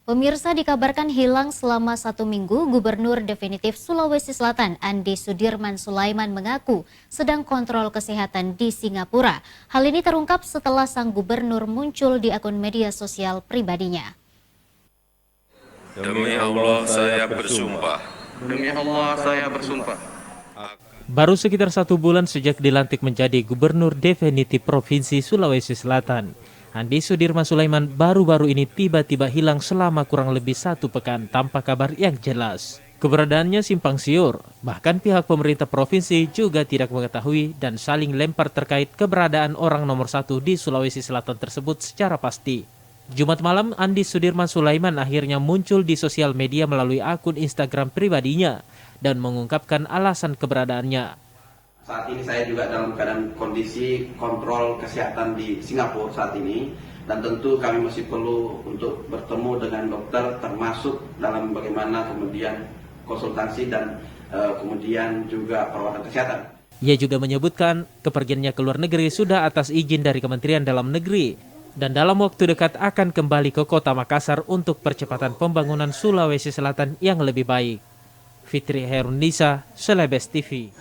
Pemirsa, dikabarkan hilang selama 1 minggu, Gubernur definitif Sulawesi Selatan Andi Sudirman Sulaiman mengaku sedang kontrol kesehatan di Singapura. Hal ini terungkap setelah sang gubernur muncul di akun media sosial pribadinya. Demi Allah saya bersumpah. Demi Allah saya bersumpah. Baru sekitar 1 bulan sejak dilantik menjadi Gubernur definitif Provinsi Sulawesi Selatan, Andi Sudirman Sulaiman baru-baru ini tiba-tiba hilang selama kurang lebih 1 pekan tanpa kabar yang jelas. Keberadaannya simpang siur, bahkan pihak pemerintah provinsi juga tidak mengetahui dan saling lempar terkait keberadaan orang nomor 1 di Sulawesi Selatan tersebut secara pasti. Jumat malam, Andi Sudirman Sulaiman akhirnya muncul di sosial media melalui akun Instagram pribadinya dan mengungkapkan alasan keberadaannya. Saat ini saya juga dalam keadaan kondisi kontrol kesehatan di Singapura saat ini, dan tentu kami masih perlu untuk bertemu dengan dokter, termasuk dalam bagaimana kemudian konsultasi dan kemudian juga perawatan kesehatan. Ia juga menyebutkan kepergiannya ke luar negeri sudah atas izin dari Kementerian Dalam Negeri dan dalam waktu dekat akan kembali ke Kota Makassar untuk percepatan pembangunan Sulawesi Selatan yang lebih baik. Fitri Herundisa, Celebes TV.